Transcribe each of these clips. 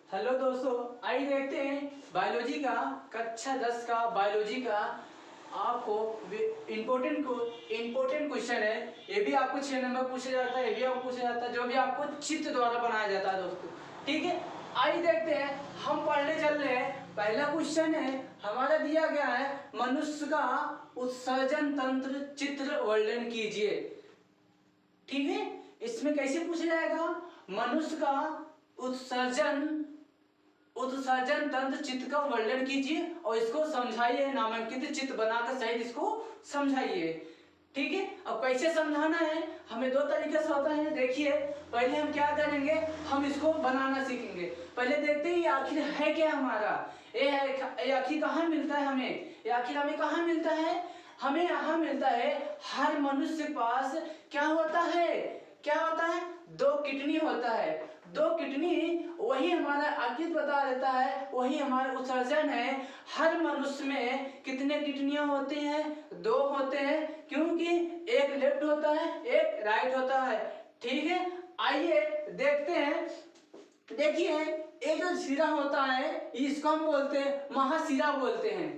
Hello दोस्तों, आइए देखते हैं बायोलॉजी का कक्षा 10 का बायोलॉजी का आपको इम्पोर्टेंट क्वेश्चन है। ये भी आपको 6 नंबर पूछा जाता है, ये भी आपको पूछा जाता है, जो भी आपको चित्र द्वारा बनाया जाता है दोस्तों। ठीक है, आइए देखते हैं, हम पढ़ने चल रहे हैं। पहला क्वेश्चन है हमारा दिया गया है, मनुष्य का उत्सर्जन तंत्र चित्र वर्णन कीजिए। ठीक है, इसमें कैसे पूछा जाएगा, मनुष्य का उत्सर्जन तंत्र चित्र का वर्णन कीजिए और इसको समझाइए, नामांकित चित्र बनाकर सहित इसको समझाइए। ठीक है, अब कैसे समझाना है, हमें दो तरीके से होता है। देखिए, पहले हम क्या करेंगे, हम इसको बनाना सीखेंगे। पहले देखते हैं ये आखिर है क्या हमारा, ये आखिर कहाँ मिलता है हमें, ये आखिर हमें कहाँ मिलता है, हमें यहाँ मिलता है। हर मनुष्य के पास क्या होता है, क्या होता है, दो किडनी होता है। दो किडनी, वही हमारा आकृति बता देता है, वही हमारा उत्सर्जन है। हर मनुष्य में कितने किडनियां होते हैं, दो होते हैं, क्योंकि एक लेफ्ट होता है, एक राइट होता है। ठीक है, आइए देखते हैं। देखिए, एक जो सिरा होता है इसको हम बोलते हैं महाशिरा बोलते हैं।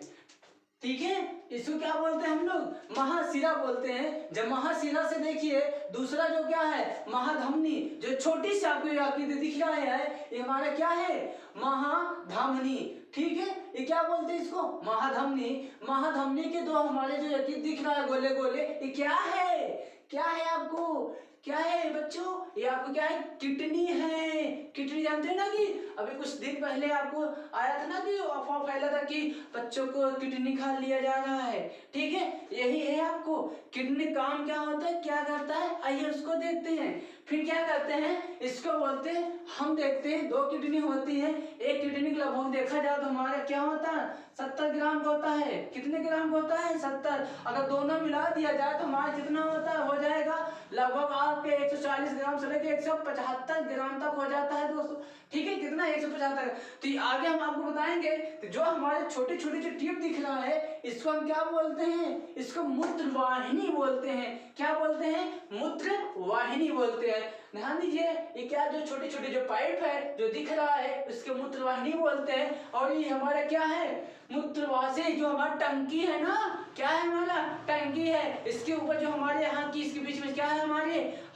ठीक है, इसको क्या बोलते हैं हम लोग, महाशिरा बोलते हैं। जब महाशिरा से देखिए दूसरा जो क्या है, महाधमनी, जो छोटी सी आपको आकृति दिख रहा है, ये हमारा क्या है, महाधमनी। ठीक है, ये क्या बोलते हैं इसको, महाधमनी। महाधमनी के दो हमारे जो आकृति दिख रहा है गोले गोले, ये क्या है, क्या है आपको, क्या है बच्चों, ये आपको क्या है, किडनी है। किडनी जानते हैं ना, कि अभी कुछ दिन पहले आपको आया था ना कि अफवाह फैला था कि बच्चों को किडनी खा लिया जा रहा है। ठीक है, यही है आपको किडनी काम क्या होता है, क्या करता है, आइए उसको देखते हैं। फिर क्या करते हैं, इसको बोलते हैं, हम देखते हैं दो किडनी होती है। एक किडनी लगभग देखा जाए तो हमारा क्या होता है, 70 ग्राम का होता है। कितने ग्राम का होता है, 70। अगर दोनों मिला दिया जाए तो हमारा कितना होता है, हो जाएगा लगभग आपके 140 ग्राम से लेकर 175 ग्राम तक हो जाता है दोस्तों। ठीक है, कितना, 175। तो आगे हम आपको बताएंगे। तो जो हमारे छोटे छोटे जो ट्यूब दिख रहा है, इसको हम क्या बोलते हैं, इसको मूत्र वाहिनी बोलते हैं। क्या बोलते हैं, मूत्र वाहिनी बोलते हैं। ध्यान दीजिए, ये क्या, जो छोटे छोटे जो पाइप है जो दिख रहा है, उसके मूत्र वाहिनी बोलते हैं। और ये हमारा क्या है, मूत्रवासी, जो हमारा टंकी है ना, क्या है, हमारा टंकी है। इसके ऊपर जो हमारे यहाँ की, इसके बीच में क्या है,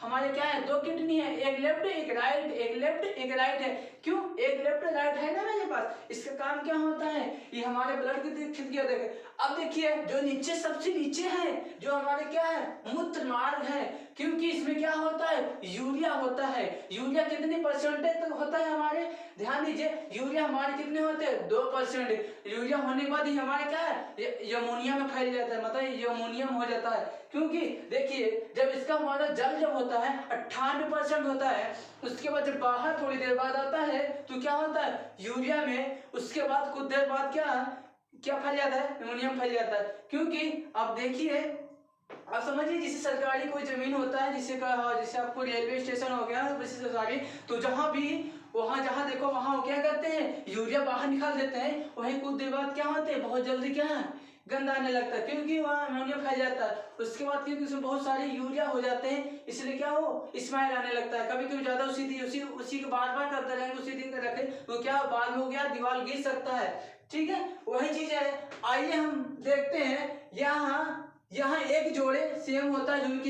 हमारे क्या है, दो किडनी है, एक लेफ्ट एक राइट, एक लेफ्ट एक राइट है। क्यों, एक लेफ्ट राइट है ना मेरे पास। इसका काम क्या होता है, ये हमारे ब्लड की खिंच गया। देखे, अब देखिए जो नीचे, सबसे नीचे है, जो हमारे क्या है, मूत्र मार्ग है, क्योंकि इसमें क्या होता है, यूरिया होता है। यूरिया कितने परसेंटेज तक होता है हमारे, ध्यान दीजिए, यूरिया हमारे कितने होते हैं, 2%। यूरिया होने के बाद ही हमारे क्या है, यमोनिया में फैल जाता है, मतलब यमोनिया में हो जाता है। क्योंकि देखिए, जब इसका हमारा जल जब होता है 98% होता है, उसके बाद जब बाहर थोड़ी देर बाद आता है तो क्या होता है, यूरिया में, उसके बाद कुछ देर बाद क्या फैल जाता है, अमोनियम फैल जाता है। क्योंकि अब देखिए, आप समझिए, जैसे सरकारी कोई जमीन होता है, जैसे आपको रेलवे स्टेशन हो गया, वैसे सरकारी, तो जहाँ भी, वहाँ जहाँ देखो वहाँ क्या करते हैं, यूरिया बाहर निकाल देते हैं। वहीं कुछ देर बाद क्या होते हैं, बहुत जल्दी क्या है, गंदा आने लगता है, क्योंकि वहाँ अमोनिया फैल जाता है। उसके बाद क्योंकि उसमें बहुत सारे यूरिया हो जाते हैं, इसलिए क्या हो, स्मेल आने लगता है। कभी कभी ज्यादा उसी को बार बार करते रहेंगे, उसी दिन रखे तो क्या, बाद में हो गया, दीवार गिर सकता है। ठीक है, वही चीज है। आइए हम देखते हैं, यहाँ एक जोड़े सेम होता है, जो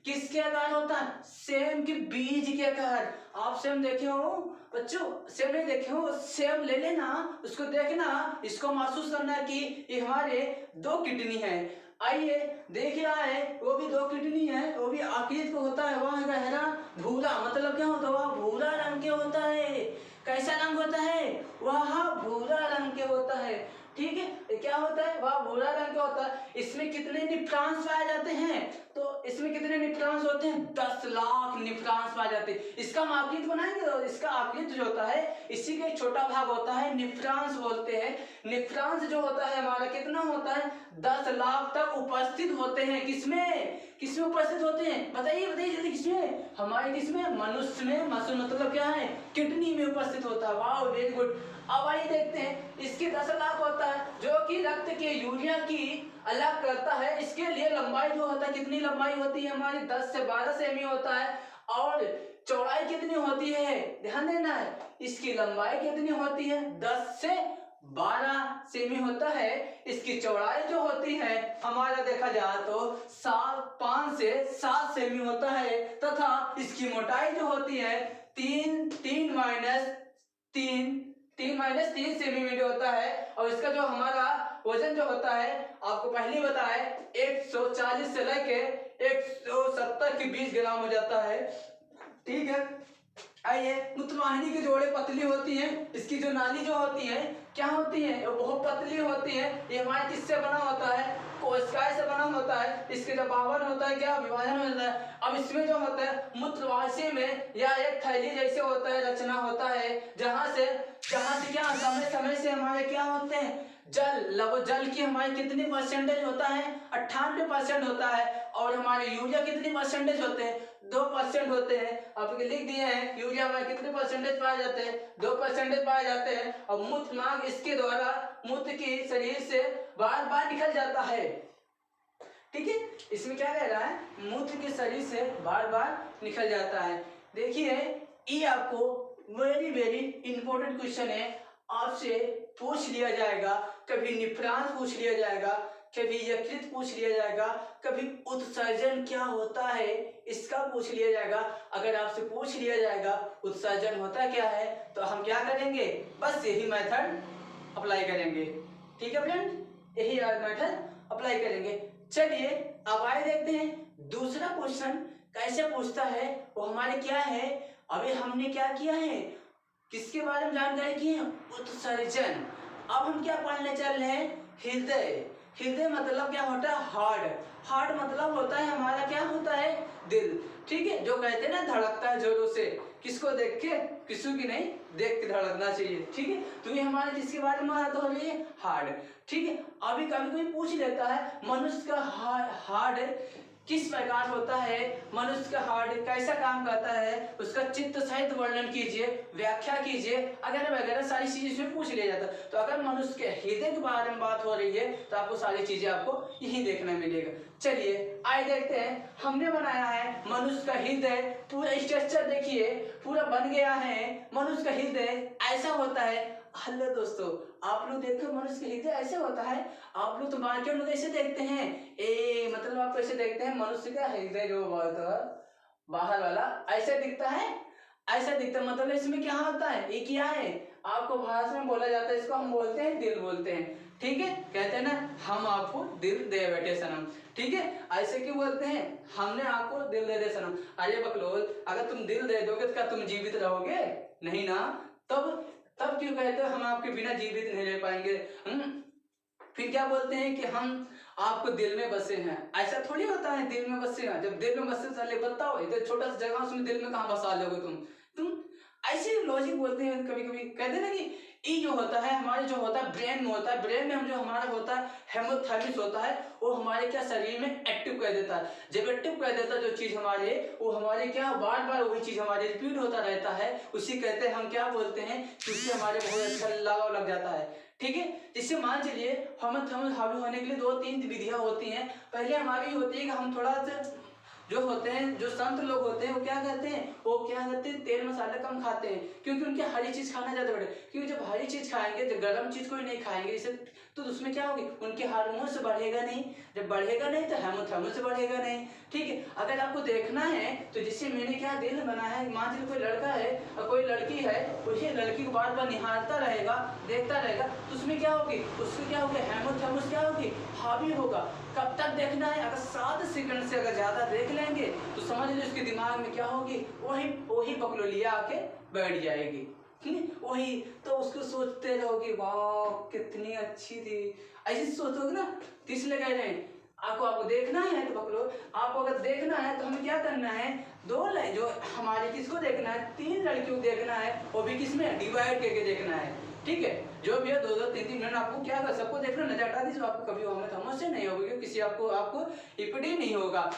किसके आकार होता है, सेम के बीज के आकार। आप सेम देखे हो बच्चों, सेम नहीं देखे हो, सेम ले लेना, उसको देखना, इसको महसूस करना कि ये हमारे दो किडनी है। आइए देख रहा है, वो भी दो किडनी है, वो भी आकृति को होता है, वह गहरा भूरा, मतलब क्या होता है, वह भूरा रंग के होता है। कैसा रंग होता है, वह भूरा रंग के होता है। ठीक है, क्या होता है, वह भूरा रंग का होता है। इसमें कितने निफ्रांस पाए जाते हैं, तो इसमें कितने निफ्रांस होते हैं, 10 लाख निफ्रांस पाए जाते हैं। इसका हम आकृति बनाएंगे, तो इसका आकृति जो होता है, इसी का एक छोटा भाग होता है, निफ्रांस बोलते हैं। निफ्रांस जो होता है हमारा कितना होता है, 10 लाख तक उपस्थित होते हैं। किसमें उपस्थित होते हैं, बताइए जल्दी, किसमें, हमारे किसमें, मनुष्य में। मनुष्य मतलब क्या है, किडनी में उपस्थित होता है। वाह, वेरी गुड। अब आइए देखते हैं, इसके 10 लाख होता है, जो कि रक्त के यूरिया की अलग करता है। इसके लिए लंबाई जो होता है, कितनी लंबाई होती है हमारी, 10 से 12 सेमी होता है। और चौड़ाई कितनी होती है, ध्यान देना है। इसकी लंबाई कितनी होती है, 10 से 12 सेमी होता है। इसकी चौड़ाई जो होती है हमारा देखा जाए तो 5 से 7 सेमी होता है, तथा इसकी मोटाई जो होती है 3 माइनस 3 सेंटीमीटर होता है। और इसका जो हमारा वजन जो होता है आपको पहले बताया 140 से लेके 170 के बीच ग्राम हो जाता है, ठीक है। आइए, मूत्रवाहिनी की जोड़ें पतली होती हैं। इसकी जो नाली जो होती है क्या होती है, वो बहुत पतली होती है। ये हमारे किससे बना होता है, कोशिकाएं से बना होता है। इसके जब आवरण होता है क्या, विभाजन होता है। अब इसमें जो होता है मूत्रवाहिनी में या एक थैली जैसे होता है, रचना होता है, जहाँ से क्या समय समय से हमारे क्या होते हैं जल की हमारी कितनी परसेंटेज होता है, 98% होता है। और हमारे यूरिया कितनी परसेंटेज होते हैं, 2% होते हैं। आपके लिख दिए हैं यूरिया में कितने परसेंटेज पाए जाते हैं, 2% पाए जाते हैं। और मूत्र मार्ग इसके द्वारा मूत्र की शरीर से बार बार निकल जाता है, ठीक है। इसमें क्या कह रहा है, मूत्र के शरीर से बार बार निकल जाता है। देखिए ये आपको वेरी वेरी इंपॉर्टेंट क्वेश्चन है, आपसे पूछ लिया जाएगा। कभी निफ्रांस पूछ लिया जाएगा, कभी यकृत पूछ लिया जाएगा, कभी उत्सर्जन क्या होता है इसका पूछ लिया जाएगा। अगर आपसे पूछ लिया जाएगा उत्सर्जन होता क्या है, तो हम क्या करेंगे, बस यही मेथड अप्लाई करेंगे, ठीक है फ्रेंड, यही मेथड अप्लाई करेंगे। चलिए अब आए देखते हैं दूसरा क्वेश्चन कैसे पूछता है। वो हमारे क्या है, अभी हमने क्या किया है, किसके बारे में जानकारी की है, उत्सर्जन। अब हम क्या पढ़ने चल रहे हैं, हृदय। हृदय मतलब क्या होता है, हार्ट मतलब होता है हमारा क्या होता है, दिल, ठीक है। जो कहते हैं ना धड़कता है जोरों से, किसको देख के, किसी की नहीं देख के धड़कना चाहिए, ठीक है। तो ये हमारे किसके बारे में बात हो रही है, हार्ट, ठीक है। अभी कभी कोई पूछ लेता है मनुष्य का हार्ट किस प्रकार होता है, मनुष्य का हार्ट कैसा काम करता है, उसका चित्त सहित वर्णन कीजिए, व्याख्या कीजिए, अगर वगैरह सारी चीजें इसमें पूछ लिया जाता है। तो अगर मनुष्य के हृदय के बारे में बात हो रही है तो आपको सारी चीजें आपको यही देखने मिलेगा। चलिए आइए देखते हैं, हमने बनाया है मनुष्य का हृदय, पूरा स्ट्रक्चर देखिए पूरा बन गया है। मनुष्य का हृदय ऐसा होता है। हेलो दोस्तों, आप लोग देखो मनुष्य का हृदय ऐसे होता है। आप लोग तो मार्केट में कैसे देखते हैं, मतलब आप कैसे देखते हैं मनुष्य का हृदय जो बाहर वाला ऐसे दिखता है, ऐसा दिखता है। मतलब इसमें क्या होता है, ये क्या है, आपको भाषा में बोला जाता है, इसको हम बोलते हैं दिल बोलते हैं, ठीक है। कहते हैं ना हम आपको दिल दे बैठे सनम, ठीक है। ऐसे क्यों बोलते हैं, हमने आपको दिल दे दे सनम। अरे बकलोल, अगर तुम दिल दे दोगे तो क्या तुम जीवित रहोगे, नहीं ना। तब क्यों कहते हैं हम आपके बिना जीवित नहीं रह पाएंगे। फिर क्या बोलते हैं कि हम आपको दिल में बसे हैं, ऐसा थोड़ी होता है दिल में बसे हैं। जब दिल में बसे चले बताओ, इधर छोटा सा जगह उसमें दिल में कहाँ बसा लोगे तुम ऐसे लॉजिक बोलते हैं। कभी कभी कहते हैं ना कि ई जो होता है हमारे जो होता है ब्रेन में होता है, ब्रेन में हम जो हमारा होता है हेमोथैलेमस होता है, वो हमारे क्या शरीर में एक्टिव कर देता है। जब एक्टिव कर देता है जो चीज हमारे, वो हमारे क्या बार बार वही चीज हमारे रिपीट होता रहता है, उसी कहते हैं हम क्या बोलते हैं, उससे हमारे बहुत अच्छा लगाव लग जाता है, ठीक है। जिससे मान चलिए हेमोथैलेमस हावी होने के लिए 2-3 विधियां होती हैं। पहले हमारी होती है कि हम थोड़ा सा जो होते हैं, जो संत लोग होते हैं वो क्या करते हैं, तेल मसाला कम खाते हैं, क्योंकि उनके हरी चीज खाना ज्यादा बढ़े। क्योंकि जब हरी चीज खाएंगे, जब गर्म चीज कोई नहीं खाएंगे इसे, तो उसमें क्या होगी, उनके हार्मोन से बढ़ेगा नहीं। जब बढ़ेगा नहीं तो हेमोथैलेमस से बढ़ेगा नहीं, ठीक है। अगर आपको देखना है तो जिससे मैंने क्या दिल बना है, मान लीजिए कोई लड़का है और कोई लड़की है, उसी लड़की को बार बार निहारता रहेगा, देखता रहेगा, तो उसमें क्या होगी, उसमें क्या होगी, हेमोथैलेमस क्या होगी, हावी होगा। कब तक देखना है, अगर 7 सेकंड से अगर ज्यादा देख लेंगे तो समझ लीजिए उसके दिमाग में क्या होगी, वही बकलोलिया आके बैठ जाएगी, वही। तो उसको सोचते रहोगे वाह कितनी अच्छी थी, ऐसी सोचोगे ना। तो इसलिए कह रहे हैं आपको देखना है तो बकलो, आपको अगर देखना है तो हमें क्या करना है, 2 लाइन जो हमारे किसको देखना है, 3 लड़कियों को देखना है, वो भी किसमें डिवाइड करके देखना है, ठीक है। जो भी है 2-3 मिनट आपको क्या कर, सबको देखना, नजर हटा दीजिए, आपको कभी समस्या नहीं होगी, किसी आपको इपड़ी नहीं होगा।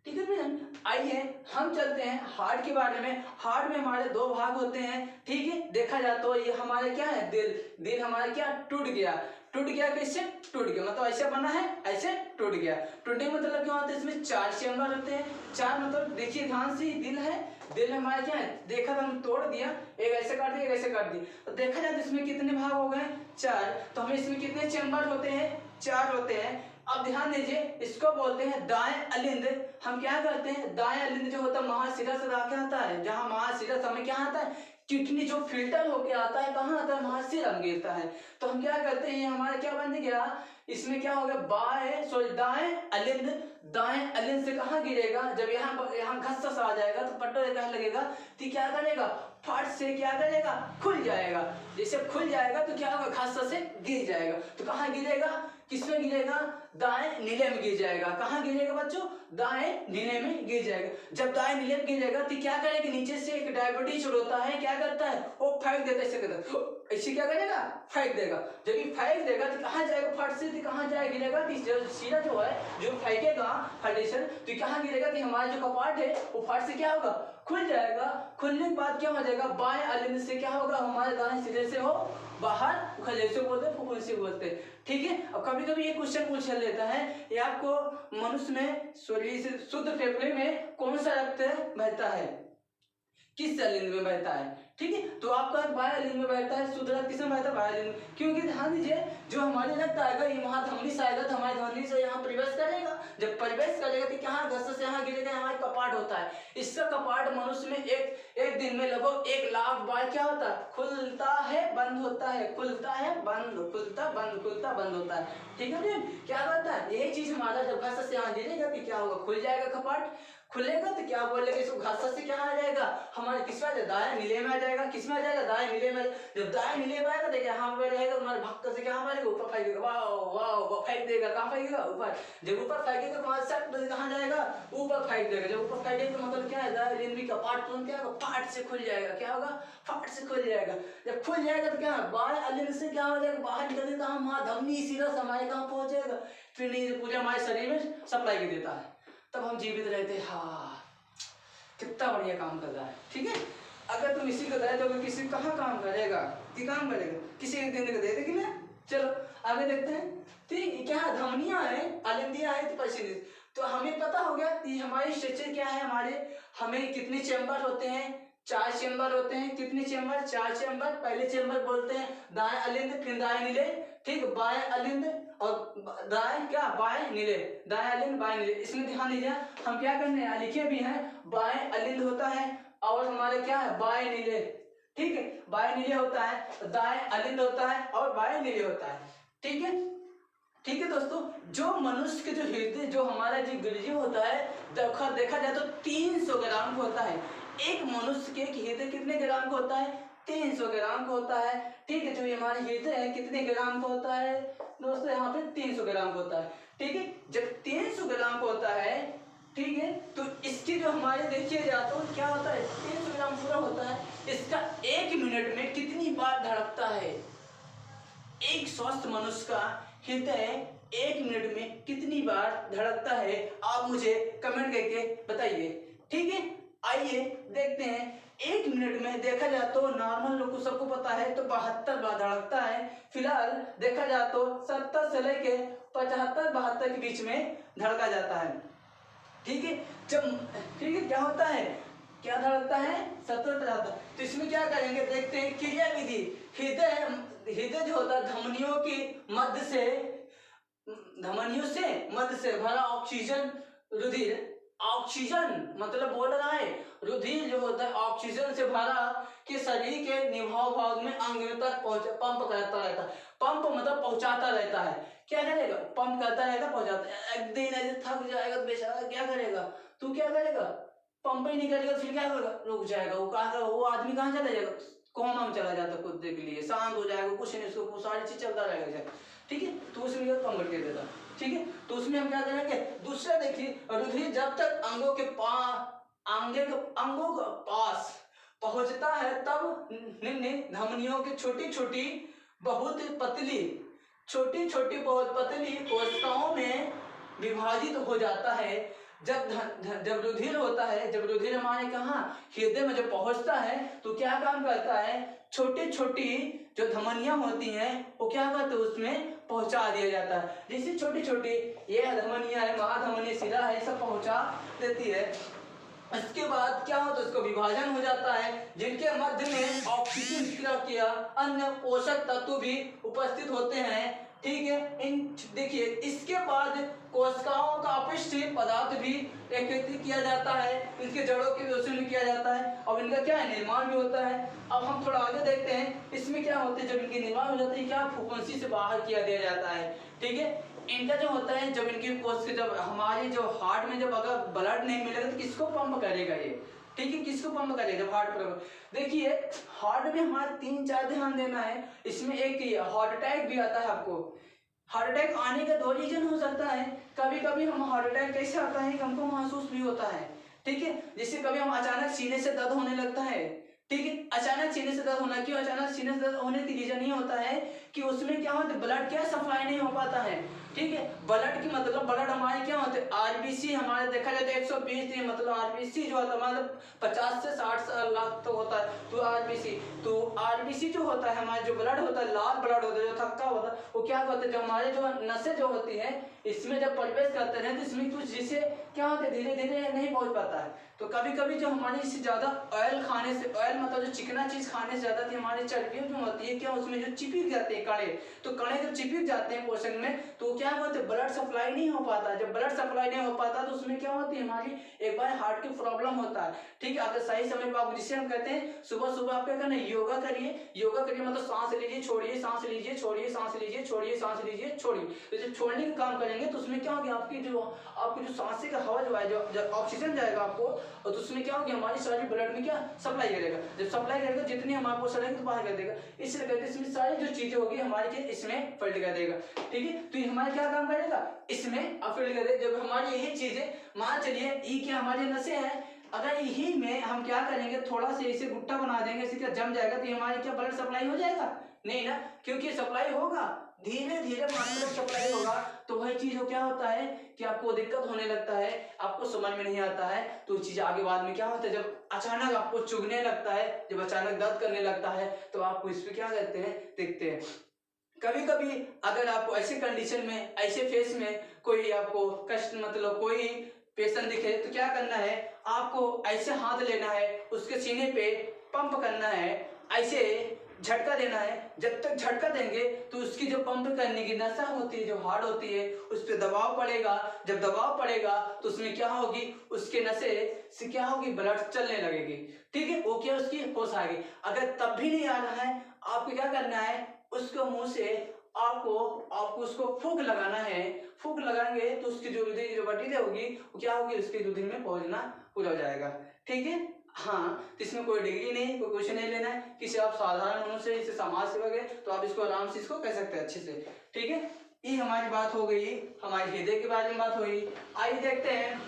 ठीक है भैया, आइए हम चलते हैं हार्ट के बारे में। हार्ट में हमारे दो भाग होते हैं, ठीक है। देखा जाए तो ये हमारे क्या है, दिल हमारा क्या टूट गया कैसे टूट गया, मतलब ऐसे बना है, ऐसे टूट गया। टूटने का मतलब क्या होता है, इसमें 4 चैम्बर होते हैं। 4 मतलब देखिए ध्यान से, दिल है, दिल में हमारा क्या है, देखा था हम तोड़ दिया, एक ऐसे काट दिया, एक ऐसे काट दिया, तो देखा जाए तो इसमें कितने भाग हो गए, 4। तो हमें इसमें कितने चैम्बर होते हैं, 4 होते हैं। अब ध्यान दीजिए, इसको बोलते हैं दाएं अलिंद। हम क्या करते हैं, दाएं अलिंद जो होता है महाशिरा से आके आता है, जहां महाशिरा हमें क्या आता है, किडनी जो फिल्टर होके आता है, कहाँ आता है, महाशिरा में गिरता है। तो हम क्या करते हैं, हमारा क्या बन गया, इसमें क्या हो गया, दाएं अलिंद। दाएं अलिंद से कहाँ गिरेगा, जब यहाँ घस आ जाएगा तो पट्टा क्या लगेगा, तो क्या करेगा, फट से क्या करेगा, खुल जाएगा। जैसे खुल जाएगा तो क्या होगा, घस से गिर जाएगा। तो कहाँ गिरेगा, किसमें गिरेगा, दाएं नीले में गिर जाएगा। कहाँ गिरेगा बच्चों, दाएं नीले में गिर जाएगा। जब दाएं नीले में गिर जाएगा तो क्या करेगा, नीचे से एक डायबिटीज होता है, क्या करता है, वो फेंक देता है, ऐसे क्या करेगा, फेंक देगा। जब ये फेंक देगा तो कहाँ जाएगा, फट से तो कहाँ जाएगा, गिरेगा, सीधा जो है जो फेंकेगा फाउंडेशन, तो कहाँ गिरेगा, कि हमारा जो कपाट है वो फट से क्या होगा, खुल जाएगा। खुलने के बाद क्या हो जाएगा, बाएं अलिंद से क्या होगा, हमारे दाएं सिरे से हो बाहर, जैसे बोलते हैं फुफुंसी से बोलते हैं, ठीक है। अब कभी कभी ये क्वेश्चन पूछ लेता है, ये आपको मनुष्य में शुद्ध फेफड़े में कौन सा रक्त बहता है, किस अलिंद में बहता है, ठीक है। तो आपका बाएं अलिंद में बहता है, शुद्ध रक्त किसमें बहता है, बाएं अलिंद। क्योंकि ध्यान दीजिए, जो हमारे रक्त आएगा ये वहां धमनी से आएगा, तो हमारी धमनी से यहाँ प्रवेश करेगा। जब प्रवेश करेगा तो यहाँ घस से यहाँ गिरेगा, हमारा कपाट होता है। इसका कपाट मनुष्य में एक दिन में लगभग 1 लाख बार क्या होता है, खुलता है, बंद होता है, खुलता है, बंद, खुलता बंद, खुलता बंद होता है, ठीक है। क्या करता है, यही चीज हमारा जब घस से यहाँ गिरेगा तो क्या होगा, खुल जाएगा कपाट। खुलेगा तो क्या बोलेगा, इसको घासा से क्या आ जाएगा, हमारे किस में दाएं नीले में आ जाएगा, किस में आ जाएगा, दाएं नीले में। जब दाएं नीले में आएगा देखिए यहाँ पे रहेगा, तुम्हारे भक्त से क्या मारेगा, ऊपर फेंकेगा, वाह वाह फेंक देगा, कहाँ फेंकेगा, ऊपर। जब ऊपर फेंकेगा तो हमारे सट कहाँ जाएगा, ऊपर फेंक देगा। जब ऊपर फेंकेगा तो मतलब क्या है, दाएं अलिंद का पार्ट तुरंत क्या होगा, फाट से खुल जाएगा, क्या होगा, फाट से खुल जाएगा। जब खुल जाएगा तो क्या बाएं अलिंद से क्या हो जाएगा, बाहर निकल कहाँ, वहाँ धमनी सीधा हमारे कहाँ पहुंच जाएगा, फिर पूरे हमारे शरीर में सप्लाई कर देता है, तब हम जीवित रहते हैं। हाँ, कितना बढ़िया काम कर रहा है, ठीक है। अगर तुम इसी को दे दोगे, किसी कहाँ काम करेगा, कि काम करेगा, किसी एक दिन को दे देगी ना। चलो आगे देखते हैं, ठीक। क्या धमनियां है, अलिंदियां है, तो पसीने, तो हमें पता हो गया कि हमारी स्ट्रक्चर क्या है, हमें कितने चैम्बर होते हैं, 4 चैम्बर होते हैं। कितने चैम्बर, 4 चैम्बर। पहले चैम्बर बोलते हैं दाएं अलिंद, फिर दाएं नीले, ठीक। बाएं अलिंद और दाएं क्या, बाएं नीले, दाएं अलिंद बाएं नीले। इसमें ध्यान दीजिए, हम क्या करने हैं, लिखे भी हैं, बाएं अलिंद होता है और हमारे क्या है, बाएं नीले, ठीक है। बाएं नीले होता है, दाएं अलिंद होता है और बाएं नीले होता है, ठीक है। ठीक है दोस्तों, जो मनुष्य के जो हृदय, जो हमारा जो गुर्जी होता है, देखा जाए तो 300 ग्राम का होता है। एक मनुष्य के हृदय कितने ग्राम का होता है, 300 ग्राम का होता है, ठीक है। जो हमारे हृदय है कितने ग्राम का होता है दोस्तों, यहाँ पे 300 ग्राम का होता है, ठीक है। जब 300 ग्राम का होता है, ठीक है, तो इसकी जो हमारे देखिए जाए तो क्या होता है, 300 ग्राम पूरा होता है। इसका 1 मिनट में कितनी बार धड़कता है, एक स्वस्थ मनुष्य का हृदय 1 मिनट में कितनी बार धड़कता है, आप मुझे कमेंट करके बताइए, ठीक है। आइए देखते हैं, 1 मिनट में देखा जाए तो नॉर्मल लोग को सबको पता है तो 72 बार धड़कता है। फिलहाल देखा जाए तो 70 से लेके 75-72 के बीच में धड़का जाता है, ठीक है। जब ठीक है, क्या होता है, क्या धड़कता है, 70-75। तो इसमें क्या करेंगे, देखते हैं क्रिया विधि। हृदय जो होता है धमनियों से मध्य से भरा ऑक्सीजन रुधिर, ऑक्सीजन मतलब बोल रहा है, रुधिर जो होता है ऑक्सीजन से भरा के शरीर के निभाव भाग में अंग तक पंप करता रहता है। पंप मतलब पहुंचाता रहता है, क्या करेगा, पंप करता रहेगा, पहुंचाता है। एक दिन ऐसे थक जाएगा तो बेचारा क्या करेगा, तू क्या करेगा, पंप ही नहीं करेगा, फिर क्या होगा, रुक जाएगा। वो आदमी कहाँ चला जाएगा, कोमा में चला जाता है, कुछ देर के लिए शांत हो जाएगा, कुछ नहीं, उसको सारी चीज चलता रहेगा, ठीक है। तो उसमें पंप कर देता, ठीक है। तो उसमें हम क्या करेंगे, दूसरा देखिए, रुधिर जब तक अंगों के पास पहुंचता है तब निम्न धमनियों की छोटी छोटी बहुत पतली कोशिकाओं में विभाजित हो जाता है। जब रुधिर होता है, जब रुधिर हमारे कहाँ हृदय में जब पहुंचता है तो क्या काम करता है, छोटी छोटी जो धमनियां होती हैं वो क्या करते हैं उसमें पहुंचा दिया जाता है। जैसे छोटी छोटी ये धमनियां है, महाधमनी, शिरा है, सब पहुंचा देती है। इसके बाद क्या होता है, उसको विभाजन हो जाता है, जिनके मध्य में ऑक्सीजन किया अन्य पोषक तत्व भी उपस्थित होते हैं। ठीक है, इन देखिए इसके बाद कोशिकाओं का अपशिष्ट पदार्थ भी एकत्रित किया जाता है, इनके जड़ों के विषय में किया जाता है और इनका क्या है निर्माण भी होता है। अब हम थोड़ा आगे देखते हैं इसमें क्या होता है, जब इनके निर्माण हो जाता है क्या फुफ्फुसी से बाहर किया दिया जाता है। ठीक है, इनका जो होता है जब इनकी कोशिका, जब हमारी जो हार्ट में जब अगर ब्लड नहीं मिलेगा तो किसको पंप करेगा ये, ठीक है, किसको पंप करेगा जब हार्ट पर। देखिए हार्ट में हमारे 3-4 ध्यान देना है, इसमें एक हार्ट अटैक भी आता है। आपको हार्ट अटैक आने का 2 रीजन हो सकता है। कभी कभी हम हार्ट अटैक कैसे आता है कि हमको महसूस भी होता है, ठीक है, जैसे कभी हम अचानक सीने से दर्द होने लगता है। ठीक है, अचानक सीने से दर्द होना, क्यों अचानक सीने से दर्द होने की रीजन ये होता है कि उसमें क्या होता है, ब्लड क्या सप्लाई नहीं हो पाता है। ठीक है, ब्लड की मतलब ब्लड हमारे क्या होते हैं, आरबीसी हमारे देखा जाए तो 120 मतलब आरबीसी जो होता है मतलब 50 से 60 लाख तो होता है। तो आरबीसी जो होता है हमारे जो ब्लड होता है, लाल ब्लड होता है जो थक्का होता है, वो क्या होता है जो हमारे जो नसें जो होती है इसमें जब प्रवेश करते हैं तो इसमें कुछ जिसे क्या होता है धीरे धीरे नहीं पहुंच पाता है। तो कभी कभी जो हमारे इससे ज्यादा ऑयल खाने से, ऑयल मतलब जो चिकना चीज खाने से ज्यादा थी हमारी चर्बियों जो होती है क्या उसमें जो चिपक जाते हैं कणे, तो कणे जब चिपक जाते हैं पोषण में तो क्या होता है ब्लड सप्लाई नहीं हो पाता। जब ब्लड सप्लाई नहीं हो पाता तो उसमें क्या होती है हमारी एक बार हार्ट की प्रॉब्लम होता है। ठीक है, अगर सही समय पर आप, जिसे हम कहते हैं सुबह सुबह आप क्या करना है, योगा करिए। योगा करिए मतलब सांस लीजिए छोड़िए, सांस लीजिए छोड़िए, सांस लीजिए छोड़िए, सांस लीजिए छोड़िए। तो जब छोड़ने का काम करेंगे तो उसमें क्या होगा, आपकी जो सांसें का हवा जो है, जो ऑक्सीजन जाएगा आपको, और तो उसमें क्या होगा हमारी सारी ब्लड में क्या सप्लाई करेगा। जब सप्लाई करेगा जितनी हम आपको सड़ेंगे तो बाहर कर देगा। इसलिए कहते हैं इसमें सारी जो चीजें होगी हमारी के इसमें फिल्टर कर देगा। ठीक है, तो ये हमारा क्या काम करेगा, इसमें फिल्टर कर देगा। जब हमारी यही चीजें मान चलिए ई क्या हमारी नसें हैं, अगर यही में हम क्या करेंगे थोड़ा सा इसे गुट्टा बना देंगे, इसे क्या जम जाएगा तो हमारी क्या ब्लड सप्लाई हो जाएगा, नहीं ना, क्योंकि सप्लाई होगा धीरे धीरे मात्रा में सप्लाई होगा। तो वही चीज क्या होता है कि आपको दिक्कत होने लगता है, आपको समझ में नहीं आता है, तो चीज आगे बाद में क्या होता है जब अचानक आपको चुभने लगता है, जब अचानक दर्द करने लगता है तो आपको इस पे क्या कहते हैं, देखते हैं। कभी कभी अगर आपको ऐसे कंडीशन में, ऐसे फेस में कोई आपको कष्ट मतलब कोई पेशेंट दिखे तो क्या करना है, आपको ऐसे हाथ लेना है, उसके सीने पे पंप करना है, ऐसे झटका देना है। जब तक झटका देंगे तो उसकी जो पंप करने की नसा होती है, जो हार्ट होती है, उस पर दबाव पड़ेगा। जब दबाव पड़ेगा तो उसमें क्या होगी, उसके नसे से क्या होगी, ब्लड चलने लगेगी। ठीक है, वो क्या उसकी होश आएगी। अगर तब भी नहीं आ रहा है, आपको क्या करना है, उसको मुंह से आपको उसको फूंक लगाना है। फूंक लगाएंगे तो उसकी जो रुधिर की जो बटीले होगी वो क्या होगी, उसके रुधिर में पहुंचना पूरा हो जाएगा। ठीक है, हाँ, तो इसमें कोई डिग्री नहीं, कोई कुछ नहीं लेना है किसी, आप साधारण मनुष्य इसे समाज सेवक है तो आप इसको आराम से इसको कह सकते हैं अच्छे से। ठीक है, ये हमारी बात हो गई, हमारे हृदय के बारे में बात हुई। आइए देखते हैं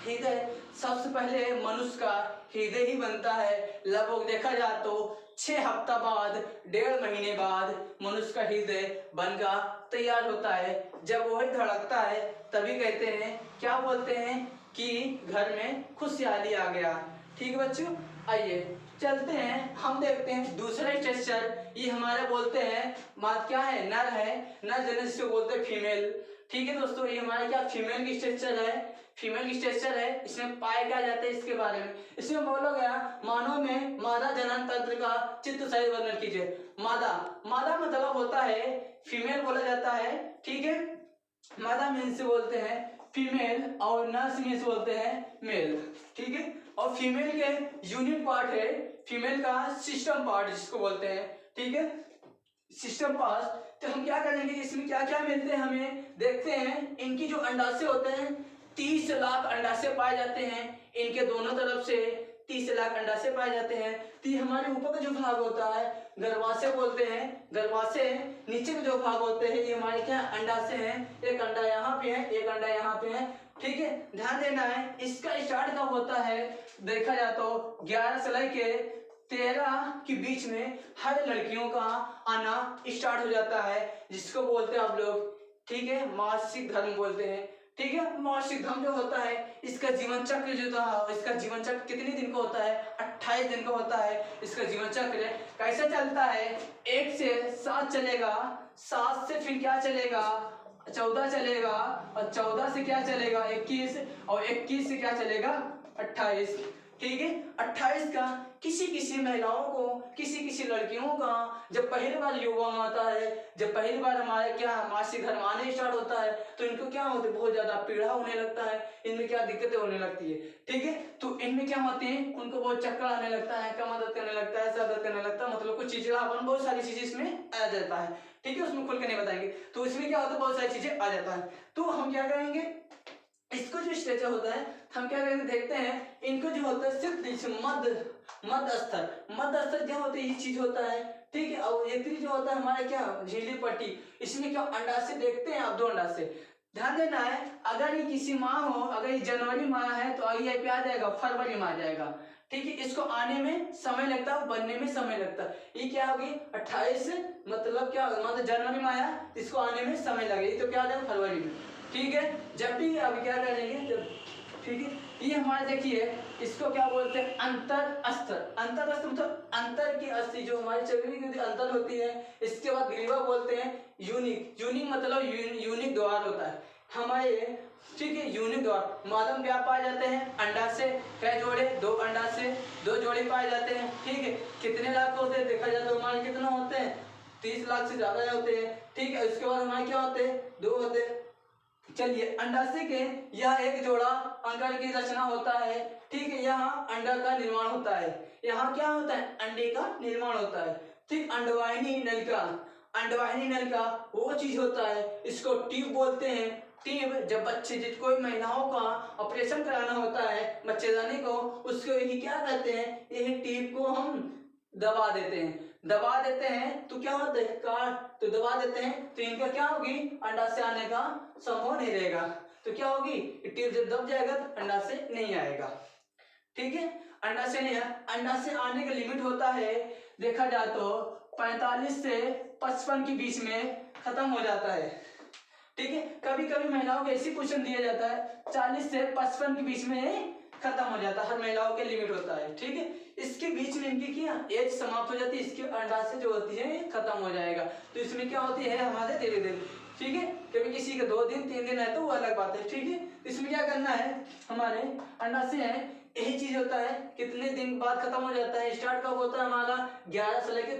हृदय। सबसे पहले मनुष्य का हृदय ही बनता है, लगभग देखा जाए तो 6 हफ्ता बाद, 1.5 महीने बाद मनुष्य का हृदय बनकर तैयार होता है। जब वही धड़कता है तभी कहते हैं, क्या बोलते हैं कि घर में खुशहाली आ गया। ठीक है बच्चों, आइए चलते हैं, हम देखते हैं दूसरा स्ट्रक्चर। ये हमारा बोलते हैं मात क्या है, नर है, नर जने जिसको बोलते हैं फीमेल। ठीक है दोस्तों, ये हमारा क्या फीमेल की स्ट्रक्चर है, फीमेल की स्ट्रक्चर है। इसमें पाया क्या जाता है इसके बारे में, इसमें बोला गया मानव में मादा जनन तंत्र का चित्र सहित वर्णन कीजिए। मादा, मादा मतलब होता है फीमेल बोला जाता है। ठीक है, मादा मीन्स से बोलते हैं फीमेल और नर्स मीन्स बोलते हैं मेल। ठीक है, और फीमेल के यूनिट पार्ट है, फीमेल का सिस्टम पार्ट जिसको बोलते हैं। ठीक है, सिस्टम पार्ट। तो हम क्या करेंगे, इसमें क्या क्या मिलते हैं हमें देखते हैं। इनकी जो अंडाशय होते हैं 30 लाख अंडाशय पाए जाते हैं, इनके दोनों तरफ से 30 लाख अंडाशय पाए जाते हैं। तो ये हमारे ऊपर का जो भाग होता है गर्भाशय बोलते हैं, गर्भाशय। नीचे के जो भाग होते हैं ये हमारे क्या अंडाशय हैं, एक अंडा यहाँ पे है, एक अंडा यहाँ पे है। ठीक है, ध्यान देना है। इसका स्टार्ट कब होता है, देखा जाए तो 11 से लेके 13 के बीच में हर लड़कियों का आना स्टार्ट हो जाता है, जिसको बोलते हैं आप लोग, ठीक है, मासिक धर्म बोलते हैं। ठीक है। मासिक धर्म जो होता है इसका जीवन चक्र जो था, इसका जीवन चक्र कितने दिन का होता है? 28 दिन का होता है इसका जीवन चक्र। कैसे चलता है? 1 से 7 चलेगा, 7 से फिर क्या चलेगा? 14 चलेगा, और 14 से क्या चलेगा? 21, और 21 से क्या चलेगा? 28। ठीक है। 28 का किसी किसी महिलाओं को, किसी किसी लड़कियों का जब पहली बार युवम आता है, जब पहली बार हमारे क्या मासिक धर्म आने स्टार्ट होता है, तो इनको क्या होते हैं? बहुत ज्यादा पीड़ा होने लगता है, इनमें क्या दिक्कतें होने लगती है। ठीक है। तो इनमें क्या होते हैं? उनको बहुत चक्कर आने लगता है, कमर दर्द करने लगता है, सर दर्द करने लगता है, मतलब कुछ चिड़चिड़ापन, बहुत सारी चीजें इसमें आ जाता है। ठीक है। उसमें खुल के नहीं बताएंगे। तो इसमें क्या होता है? बहुत सारी चीजें आ जाता है। तो हम क्या करेंगे, इसको जो स्ट्रेचर होता है हम क्या करेंगे, देखते हैं इनको जो होता है सिर्फ मध्य स्तर क्या होता है? ये चीज होता है। ठीक है। और ये जो होता है हमारे क्या झिल्ली पट्टी, इसमें क्या अंडाशय देखते हैं आप? 2 अंडाशय। ध्यान देना है, अगर ये किसी माह हो, अगर ये जनवरी माह है तो आगे पे आ जाएगा फरवरी में आ जाएगा। ठीक है। इसको आने में समय लगता है, बनने में समय लगता है। ये क्या होगी? 28 मतलब क्या, मतलब जनवरी में आया, इसको आने में समय लगेगा, तो क्या आ जाएगा? फरवरी में। ठीक है। जब भी अभी क्या करेंगे जब, ठीक है, ये हमारे देखिए इसको क्या बोलते हैं? अंतर अस्त्र मतलब अंतर की अस्थि जो हमारी शरीर की अंतर होती है। इसके बाद ग्रीवा बोलते हैं यूनिक मतलब यूनिक द्वार होता है हमारे। ठीक है। यूनिक द्वार माध्यम क्या पाए जाते हैं? अंडाशय कई जोड़े? 2 अंडाशय, 2 जोड़े पाए जाते हैं। ठीक है। कितने लाख होते हैं देखा जाए तो हमारे कितना होते हैं? 30 लाख से ज्यादा होते हैं। ठीक है। उसके बाद हमारे क्या होते हैं? 2 होते हैं। चलिए, अंडाशय के यह एक जोड़ा अंडा की रचना होता है। ठीक है। यहाँ अंडा का निर्माण होता है। यहाँ क्या होता है? अंडे का निर्माण होता है। ठीक। अंडवाहिनी नलिका वो चीज होता है, इसको ट्यूब बोलते हैं। ट्यूब जब बच्चे कोई महिलाओं का ऑपरेशन कराना होता है बच्चेदानी को, उसको यही क्या कहते हैं? यही ट्यूब को हम दबा देते हैं तो क्या होता है? काट तो दबा देते हैं तो इनका क्या होगी? अंडाशय आने का संभव नहीं रहेगा। तो क्या होगी? ट्यूब जब दब जाएगा तो अंडाशय नहीं आएगा। ठीक है। अंडाशय नहीं है। अंडाशय आने का लिमिट होता है देखा जाए तो 45 से 55 के बीच में खत्म हो जाता है। ठीक है। कभी कभी महिलाओं को ऐसी क्वेश्चन दिया जाता है 40 से 55 के बीच में खत्म हो जाता है, हर महिलाओं के लिमिट होता है। ठीक है। इसके बीच में इनकी क्या एज समाप्त हो जाती है, इसके अंडाशय जो होती है खत्म हो जाएगा। तो इसमें क्या होती है हमारे धीरे धीरे। ठीक है। कभी किसी के 2 दिन 3 दिन है तो वो अलग बात है। ठीक है। इसमें क्या करना है, हमारे अंडाशय है यही चीज होता है कितने दिन बाद खत्म हो जाता है। स्टार्ट कब होता है हमारा? 11 से लेके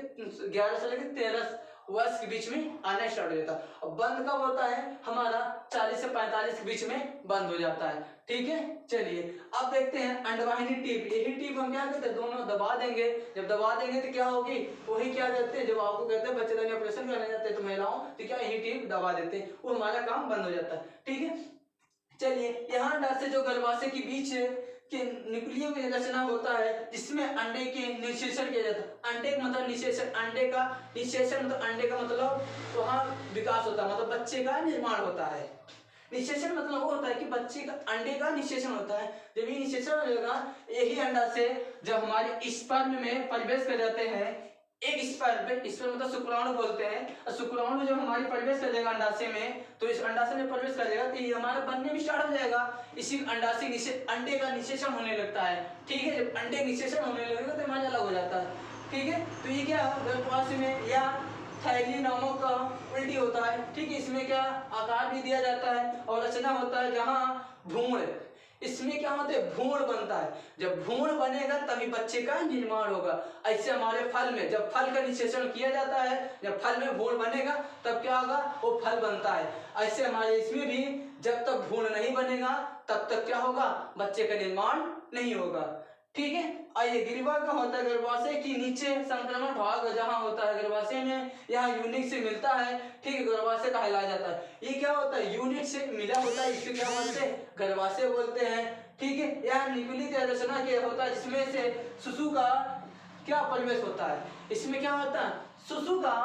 13 वर्ष के बीच में आना स्टार्ट हो जाता है। और बंद कब होता है हमारा? 40 से 45 के बीच में बंद हो जाता है। ठीक है। चलिए अब देखते हैं अंडवाहिनी टीप। यही टीप हम क्या करते हैं? दोनों दबा देंगे। जब दबा देंगे तो क्या होगी? वही क्या करते हैं, जब आपको कहते हैं बच्चेदानी ऑपरेशन करने जाते हैं तो महिलाओं तो क्या यही टीप दबा देते हैं, वो हमारा काम बंद हो जाता है। ठीक है। चलिए, यहाँ अंडाशय जो गर्भाशय के बीच के न्यूक्लियर में रचना होता है जिसमें अंडे के निषेचन किया जाता है। अंडे का मतलब निषेचन, अंडे का निषेचन मतलब अंडे का मतलब वहाँ विकास होता है, मतलब बच्चे का निर्माण होता है। निषेचन मतलब वो होता है कि बच्चे का अंडे का निषेचन होता है। जब ये निषेचन हो जाएगा, यही अंडा से जब हमारे स्पर्म में प्रवेश कर जाते हैं, एक स्पर्म मतलब शुक्राणु बोलते हैं, और शुक्राणु जब हमारी प्रवेश कर जाएगा अंडाशय में, तो इस अंडाशय में प्रवेश करेगा तो ये हमारा बनने में स्टार्ट हो जाएगा। इसी अंडाशय अंडे का निषेचन होने लगता है। ठीक है। जब अंडे निषेचन होने लगेगा तो हमारा अलग हो जाता है। ठीक है। तो ये क्या गर्भाशय में या थैली नामक का उल्टी होता है। ठीक है। इसमें क्या आकार भी दिया जाता है और रचना होता है जहाँ भ्रूण, इसमें क्या होता है? भ्रूण बनता है। जब भ्रूण बनेगा तभी बच्चे का निर्माण होगा। ऐसे हमारे फल में जब फल का निषेचन किया जाता है, जब फल में भ्रूण बनेगा तब क्या होगा? वो फल बनता है। ऐसे हमारे इसमें भी जब तक भ्रूण नहीं बनेगा तब तक क्या होगा? बच्चे का निर्माण नहीं होगा। ठीक है। आइए, ग्रीवा का होता है गर्भाशय की नीचे संक्रमण भाग जहाँ होता है गर्भाशय में, यहाँ यूनिट से मिलता है। ठीक है। गर्भाशय कहलाया जाता है। ये क्या होता है? यूनिट से मिला होता है, इसको क्या बोलते हैं? गर्भाशय बोलते हैं। ठीक है। यहाँ न्यूक्लियर रचना के होता है जिसमें से शिशु का क्या प्रवेश होता है। इसमें क्या होता है? शिशु का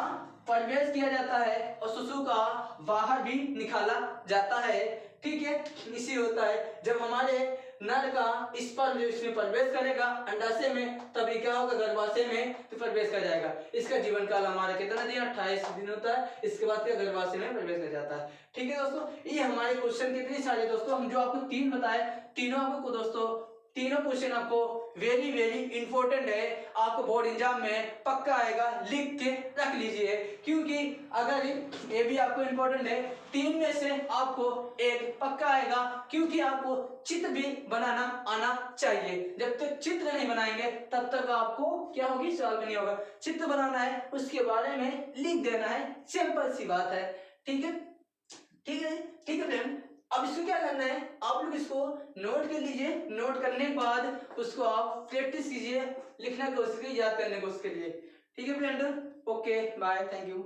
प्रवेश किया जाता है और शिशु का बाहर भी निकाला जाता है। ठीक है। इसी होता है जब हमारे नर का स्पर्म जो इसमें प्रवेश करेगा अंडाशय में, तभी क्या होगा, गर्भाशय में तो प्रवेश कर जाएगा। इसका जीवन काल हमारा कितना दिन, 28 दिन होता है। इसके बाद क्या, गर्भाशय में प्रवेश कर जाता है। ठीक है दोस्तों, ये हमारे क्वेश्चन कितने सारे दोस्तों, हम जो आपको 3 बताए, तीनों आपको दोस्तों, तीनों क्वेश्चन आपको वेरी वेरी इंपॉर्टेंट है, आपको बोर्ड एग्जाम में पक्का आएगा, लिख के रख लीजिए। क्योंकि अगर ये भी आपको इंपॉर्टेंट है, 3 में से आपको एक पक्का आएगा, क्योंकि आपको चित्र भी बनाना आना चाहिए। जब तक चित्र नहीं बनाएंगे तब तक आपको क्या होगी, सवाल नहीं होगा। चित्र बनाना है, उसके बारे में लिख देना है, सिंपल सी बात है। ठीक है, ठीक है, ठीक है फ्रेंड। अब इसको क्या करना है, आप लोग इसको नोट कर लीजिए। नोट करने के बाद उसको आप प्रैक्टिस कीजिए, लिखने की कोशिश कीजिए, याद करने की कोशिश करिए। ठीक है friend, okay bye, thank you.